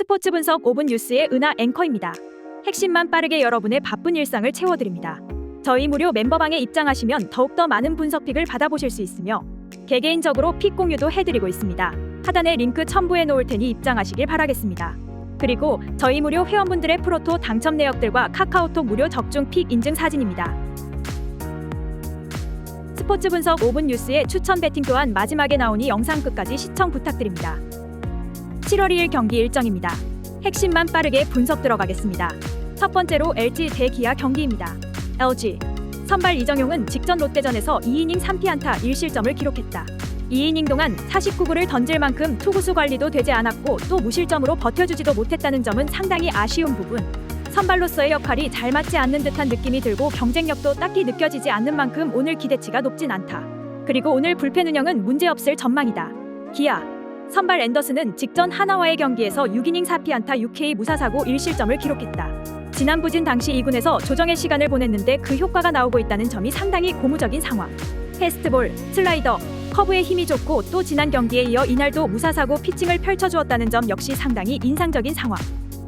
스포츠 분석 5분 뉴스의 은하 앵커입니다. 핵심만 빠르게 여러분의 바쁜 일상을 채워드립니다. 저희 무료 멤버방에 입장하시면 더욱더 많은 분석픽을 받아보실 수 있으며 개개인적으로 픽 공유도 해드리고 있습니다. 하단에 링크 첨부해 놓을 테니 입장하시길 바라겠습니다. 그리고 저희 무료 회원분들의 프로토 당첨 내역들과 카카오톡 무료 적중 픽 인증 사진입니다. 스포츠 분석 5분 뉴스의 추천 배팅 또한 마지막에 나오니 영상 끝까지 시청 부탁드립니다. 7월 2일 경기 일정입니다. 핵심만 빠르게 분석 들어가겠습니다. 첫 번째로 LG 대 기아 경기입니다. LG 선발 이정용은 직전 롯데전에서 2이닝 3피안타 1실점을 기록했다. 2이닝 동안 49구를 던질 만큼 투구수 관리도 되지 않았고 또 무실점으로 버텨주지도 못했다는 점은 상당히 아쉬운 부분. 선발로서의 역할이 잘 맞지 않는 듯한 느낌이 들고 경쟁력도 딱히 느껴지지 않는 만큼 오늘 기대치가 높진 않다. 그리고 오늘 불펜 운영은 문제없을 전망이다. 기아 선발 앤더슨은 직전 하나와의 경기에서 6이닝 4피안타 6K 무사사고 1실점을 기록했다. 지난 부진 당시 2군에서 조정의 시간을 보냈는데 그 효과가 나오고 있다는 점이 상당히 고무적인 상황. 패스트볼, 슬라이더, 커브에 힘이 좋고 또 지난 경기에 이어 이날도 무사사고 피칭을 펼쳐주었다는 점 역시 상당히 인상적인 상황.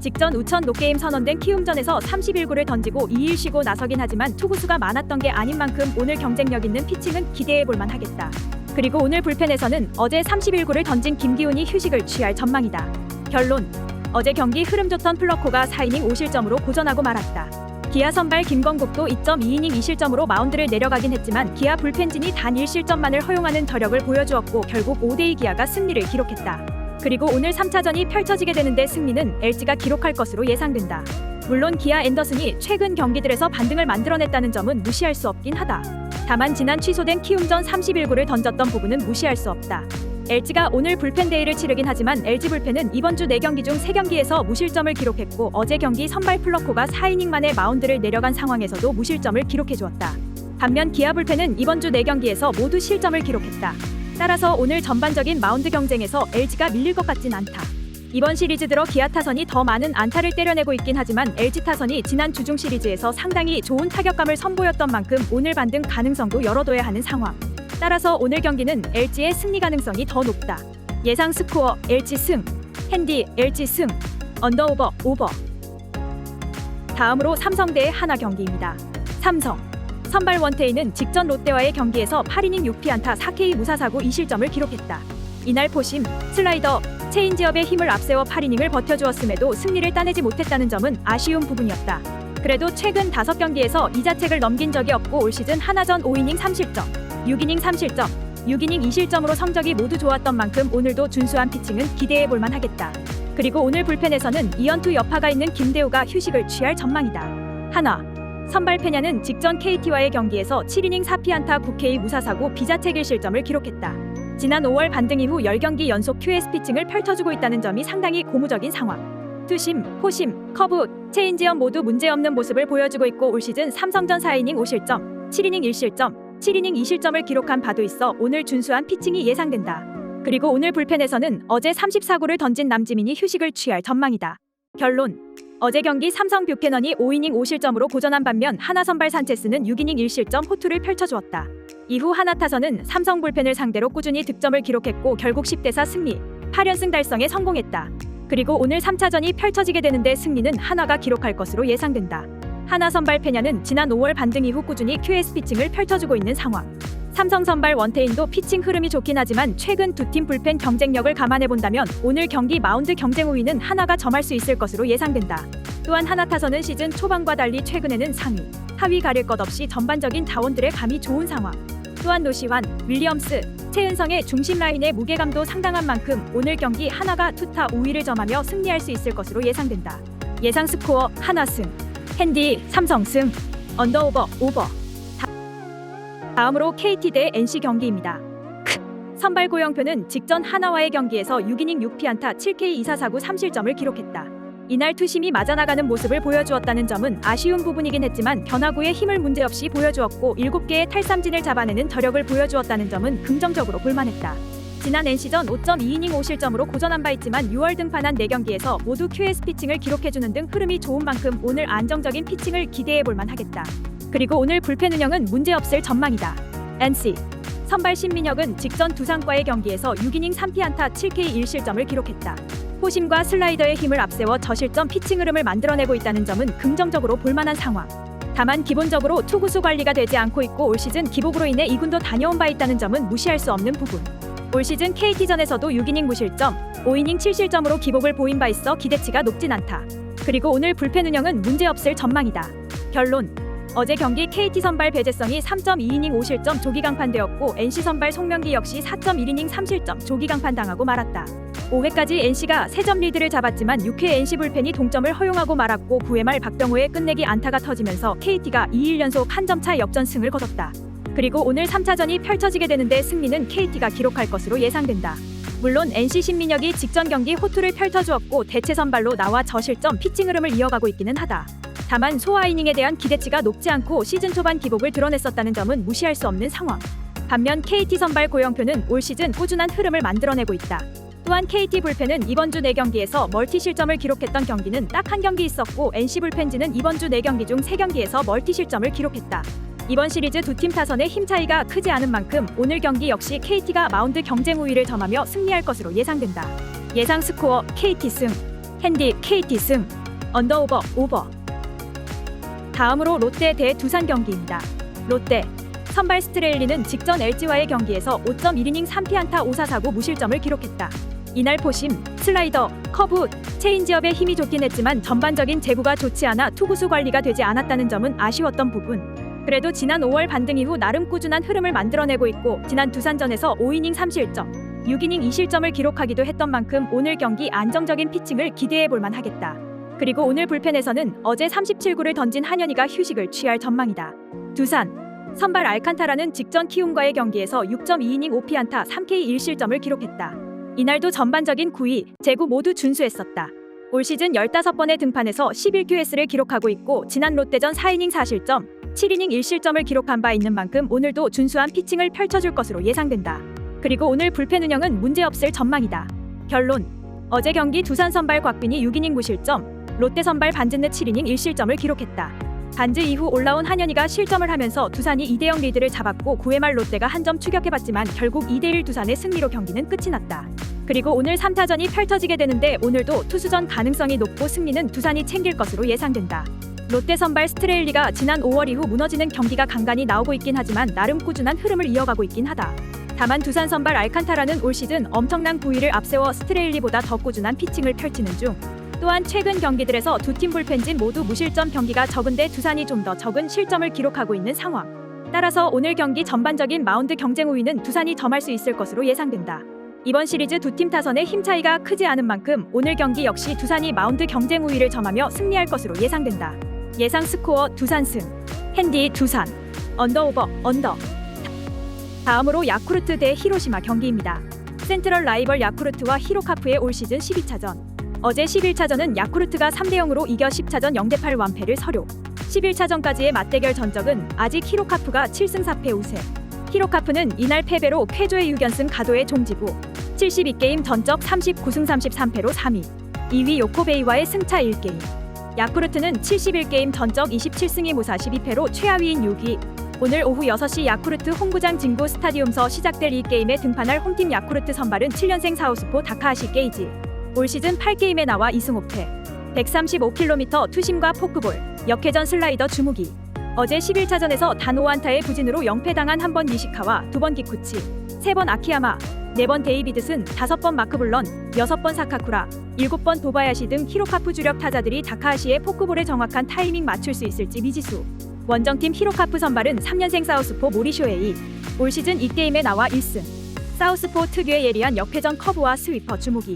직전 우천 노게임 선언된 키움전에서 31구를 던지고 2일 쉬고 나서긴 하지만 투구수가 많았던 게 아닌 만큼 오늘 경쟁력 있는 피칭은 기대해볼만 하겠다. 그리고 오늘 불펜에서는 어제 31구를 던진 김기훈이 휴식을 취할 전망이다. 결론 어제 경기 흐름 좋던 플러코가 4이닝 5실점으로 고전하고 말았다. 기아 선발 김건국도 2.2이닝 2실점으로 마운드를 내려가긴 했지만 기아 불펜진이 단 1실점만을 허용하는 저력을 보여주었고 결국 5대2 기아가 승리를 기록했다. 그리고 오늘 3차전이 펼쳐지게 되는데 승리는 LG가 기록할 것으로 예상된다. 물론 기아 앤더슨이 최근 경기들에서 반등을 만들어냈다는 점은 무시할 수 없긴 하다. 다만 지난 취소된 키움전 31구를 던졌던 부분은 무시할 수 없다. LG가 오늘 불펜 데이를 치르긴 하지만 LG 불펜은 이번 주 4경기 중 3경기에서 무실점을 기록했고 어제 경기 선발 플러코가 4이닝 만에 마운드를 내려간 상황에서도 무실점을 기록해주었다. 반면 기아 불펜은 이번 주 4경기에서 모두 실점을 기록했다. 따라서 오늘 전반적인 마운드 경쟁에서 LG가 밀릴 것 같진 않다. 이번 시리즈 들어 기아 타선이 더 많은 안타를 때려내고 있긴 하지만 LG 타선이 지난 주중 시리즈에서 상당히 좋은 타격감을 선보였던 만큼 오늘 반등 가능성도 열어둬야 하는 상황. 따라서 오늘 경기는 LG의 승리 가능성이 더 높다. 예상 스코어 LG 승, 핸디 LG 승, 언더오버 오버. 다음으로 삼성 대 하나 경기입니다. 삼성 선발 원태인은 직전 롯데와의 경기에서 8이닝 6피안타 4K 무사사고 2실점을 기록했다. 이날 포심, 슬라이더, 체인지업의 힘을 앞세워 8이닝을 버텨주었음에도 승리를 따내지 못했다는 점은 아쉬운 부분이었다. 그래도 최근 5경기에서 이자책을 넘긴 적이 없고 올 시즌 하나전 5이닝 3실점, 6이닝 3실점, 6이닝 2실점으로 성적이 모두 좋았던 만큼 오늘도 준수한 피칭은 기대해볼만 하겠다. 그리고 오늘 불펜에서는 이연투 여파가 있는 김대우가 휴식을 취할 전망이다. 하나 선발 페냐는 직전 KT와의 경기에서 7이닝 4피안타 9K 무사사고 비자책 1실점을 기록했다. 지난 5월 반등 이후 10경기 연속 QS 피칭을 펼쳐주고 있다는 점이 상당히 고무적인 상황. 투심, 포심, 커브, 체인지업 모두 문제없는 모습을 보여주고 있고 올 시즌 삼성전 4이닝 5실점, 7이닝 1실점, 7이닝 2실점을 기록한 바도 있어 오늘 준수한 피칭이 예상된다. 그리고 오늘 불펜에서는 어제 34구를 던진 남지민이 휴식을 취할 전망이다. 결론 어제 경기 삼성 뷰캐넌이 5이닝 5실점으로 고전한 반면 하나 선발 산체스는 6이닝 1실점 호투를 펼쳐주었다. 이후 하나 타선은 삼성 불펜을 상대로 꾸준히 득점을 기록했고 결국 10대4 승리, 8연승 달성에 성공했다. 그리고 오늘 3차전이 펼쳐지게 되는데 승리는 하나가 기록할 것으로 예상된다. 하나 선발 페냐는 지난 5월 반등 이후 꾸준히 QS 피칭을 펼쳐주고 있는 상황. 삼성 선발 원태인도 피칭 흐름이 좋긴 하지만 최근 두 팀 불펜 경쟁력을 감안해본다면 오늘 경기 마운드 경쟁 우위는 하나가 점할 수 있을 것으로 예상된다. 또한 하나 타선은 시즌 초반과 달리 최근에는 상위, 하위 가릴 것 없이 전반적인 자원들의 감이 좋은 상황. 또한 노시환, 윌리엄스, 최은성의 중심 라인의 무게감도 상당한 만큼 오늘 경기 하나가 투타 우위를 점하며 승리할 수 있을 것으로 예상된다. 예상 스코어 하나 승, 핸디 삼성 승, 언더오버 오버. 다음으로 KT 대 NC 경기입니다. 선발 고영표는 직전 하나와의 경기에서 6이닝 6피안타 7K 2사사구 3실점을 기록했다. 이날 투심이 맞아나가는 모습을 보여주었다는 점은 아쉬운 부분이긴 했지만 변화구의 힘을 문제없이 보여주었고 7개의 탈삼진을 잡아내는 저력을 보여주었다는 점은 긍정적으로 볼만했다. 지난 NC전 5.2이닝 5실점으로 고전한 바 있지만 6월 등판한 4경기에서 모두 QS 피칭을 기록해주는 등 흐름이 좋은 만큼 오늘 안정적인 피칭을 기대해볼만 하겠다. 그리고 오늘 불펜 운영은 문제없을 전망이다. NC 선발 신민혁은 직전 두산과의 경기에서 6이닝 3피안타 7K 1실점을 기록했다. 포심과 슬라이더의 힘을 앞세워 저실점 피칭 흐름을 만들어내고 있다는 점은 긍정적으로 볼만한 상황. 다만 기본적으로 투구수 관리가 되지 않고 있고 올 시즌 기복으로 인해 2군도 다녀온 바 있다는 점은 무시할 수 없는 부분. 올 시즌 KT전에서도 6이닝 무실점, 5이닝 7실점으로 기복을 보인 바 있어 기대치가 높진 않다. 그리고 오늘 불펜 운영은 문제없을 전망이다. 결론. 어제 경기 KT 선발 배재성이 3.2이닝 5실점 조기 강판되었고 NC 선발 송명기 역시 4.1이닝 3실점 조기 강판당하고 말았다. 5회까지 NC가 3점 리드를 잡았지만 6회 NC 불펜이 동점을 허용하고 말았고 9회 말 박병호의 끝내기 안타가 터지면서 KT가 2일 연속 한 점차 역전승을 거뒀다. 그리고 오늘 3차전이 펼쳐지게 되는데 승리는 KT가 기록할 것으로 예상된다. 물론 NC 신민혁이 직전 경기 호투를 펼쳐주었고 대체 선발로 나와 저실점 피칭 흐름을 이어가고 있기는 하다. 다만 소화 이닝에 대한 기대치가 높지 않고 시즌 초반 기복을 드러냈었다는 점은 무시할 수 없는 상황. 반면 KT 선발 고영표는 올 시즌 꾸준한 흐름을 만들어내고 있다. 또한 KT 불펜은 이번 주 4경기에서 멀티 실점을 기록했던 경기는 딱 한 경기 있었고 NC 불펜진은 이번 주 4경기 중 3경기에서 멀티 실점을 기록했다. 이번 시리즈 두 팀 타선의 힘 차이가 크지 않은 만큼 오늘 경기 역시 KT가 마운드 경쟁 우위를 점하며 승리할 것으로 예상된다. 예상 스코어 KT 승, 핸디 KT 승, 언더오버 오버. 다음으로 롯데 대 두산 경기입니다. 롯데 선발 스트레일리는 직전 LG와의 경기에서 5.1이닝 3피안타 5사사구 무실점을 기록했다. 이날 포심, 슬라이더, 커브, 체인지업에 힘이 좋긴 했지만 전반적인 제구가 좋지 않아 투구수 관리가 되지 않았다는 점은 아쉬웠던 부분. 그래도 지난 5월 반등 이후 나름 꾸준한 흐름을 만들어내고 있고 지난 두산전에서 5이닝 3실점, 6이닝 2실점을 기록하기도 했던 만큼 오늘 경기 안정적인 피칭을 기대해볼 만하겠다. 그리고 오늘 불펜에서는 어제 37구를 던진 한현희가 휴식을 취할 전망이다. 두산 선발 알칸타라는 직전 키움과의 경기에서 6.2이닝 5피안타 3K 1실점을 기록했다. 이날도 전반적인 9위, 제구 모두 준수했었다. 올 시즌 15번의 등판에서 11QS를 기록하고 있고 지난 롯데전 4이닝 4실점, 7이닝 1실점을 기록한 바 있는 만큼 오늘도 준수한 피칭을 펼쳐줄 것으로 예상된다. 그리고 오늘 불펜 운영은 문제없을 전망이다. 결론. 어제 경기 두산 선발 곽빈이 6이닝 무실점, 롯데 선발 반진느 7이닝 1실점을 기록했다. 반즈 이후 올라온 한현희가 실점을 하면서 두산이 2대0 리드를 잡았고 9회 말 롯데가 한 점 추격해봤지만 결국 2대1 두산의 승리로 경기는 끝이 났다. 그리고 오늘 3타전이 펼쳐지게 되는데 오늘도 투수전 가능성이 높고 승리는 두산이 챙길 것으로 예상된다. 롯데 선발 스트레일리가 지난 5월 이후 무너지는 경기가 간간히 나오고 있긴 하지만 나름 꾸준한 흐름을 이어가고 있긴 하다. 다만 두산 선발 알칸타라는 올 시즌 엄청난 9위를 앞세워 스트레일리보다 더 꾸준한 피칭을 펼치는 중. 또한 최근 경기들에서 두 팀 불펜진 모두 무실점 경기가 적은데 두산이 좀 더 적은 실점을 기록하고 있는 상황. 따라서 오늘 경기 전반적인 마운드 경쟁 우위는 두산이 점할 수 있을 것으로 예상된다. 이번 시리즈 두 팀 타선의 힘 차이가 크지 않은 만큼 오늘 경기 역시 두산이 마운드 경쟁 우위를 점하며 승리할 것으로 예상된다. 예상 스코어 두산 승, 핸디 두산, 언더오버 언더. 다음으로 야쿠르트 대 히로시마 경기입니다. 센트럴 라이벌 야쿠르트와 히로카프의 올 시즌 12차전. 어제 11차전은 야쿠르트가 3대0으로 이겨 10차전 0대8 완패를 서료. 11차전까지의 맞대결 전적은 아직 히로카프가 7승 4패 우세. 히로카프는 이날 패배로 쾌조의 6연승 가도의 종지부. 72게임 전적 39승 33패로 3위. 2위 요코베이와의 승차 1게임. 야쿠르트는 71게임 전적 27승 2무 42패로 최하위인 6위. 오늘 오후 6시 야쿠르트 홈구장 진구 스타디움서 시작될 이 게임에 등판할 홈팀 야쿠르트 선발은 7년생 사우스포 다카하시 게이지. 올 시즌 8게임에 나와 2승 5패. 135km 투심과 포크볼, 역회전 슬라이더 주무기. 어제 11차전에서 단 5안타의 부진으로 0패당한 한 번 니시카와 2번 기쿠치, 3번 아키야마, 4번 데이비드슨, 5번 마크블런, 6번 사카쿠라, 7번 도바야시 등 히로카프 주력 타자들이 다카하시의 포크볼에 정확한 타이밍 맞출 수 있을지 미지수. 원정팀 히로카프 선발은 3년생 사우스포 모리쇼에이. 올 시즌 이 게임에 나와 1승. 사우스포 특유의 예리한 역회전 커브와 스위퍼 주무기.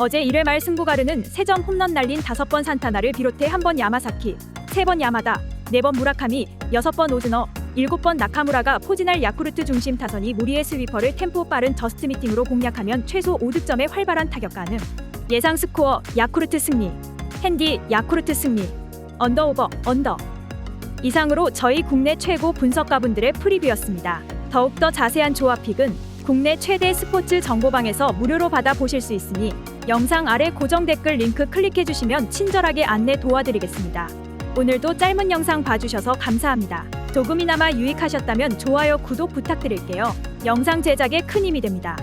어제 1회 말 승부가르는 3점 홈런 날린 5번 산타나를 비롯해 1번 야마사키, 3번 야마다, 4번 무라카미, 6번 오즈너, 7번 나카무라가 포진할 야쿠르트 중심 타선이 무리의 스위퍼를 템포 빠른 저스트 미팅으로 공략하면 최소 5득점의 활발한 타격 가능. 예상 스코어 야쿠르트 승리, 핸디 야쿠르트 승리, 언더오버 언더. 이상으로 저희 국내 최고 분석가분들의 프리뷰였습니다. 더욱더 자세한 조합픽은 국내 최대 스포츠 정보방에서 무료로 받아보실 수 있으니 영상 아래 고정 댓글 링크 클릭해주시면 친절하게 안내 도와드리겠습니다. 오늘도 짧은 영상 봐주셔서 감사합니다. 조금이나마 유익하셨다면 좋아요, 구독 부탁드릴게요. 영상 제작에 큰 힘이 됩니다.